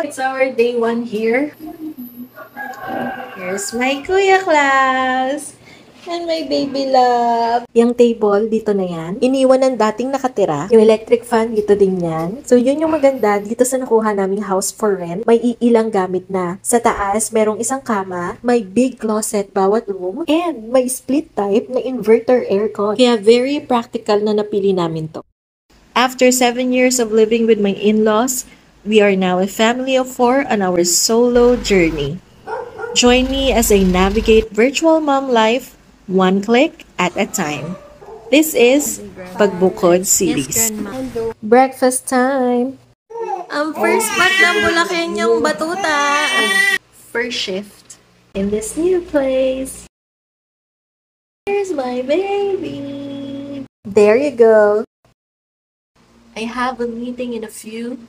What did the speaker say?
it's our day 1 here. Here's my Kuya Class and my baby love. Yung table, dito na yan. Iniwan ng dating nakatira. Yung electric fan, dito din yan. So, yun yung maganda dito sa nakuha naming house for rent. May iilang gamit na. Sa taas, merong isang kama, may big closet bawat room, and may split type na inverter aircon. Kaya very practical na napili namin to. After 7 years of living with my in-laws, we are now a family of 4 on our solo journey. Join me as I navigate virtual mom life one click at a time. This is Pagbukod series. Breakfast time! Ang first bat ng Bulakenyong Batuta! First shift in this new place. Here's my baby! There you go! I have a meeting in a few.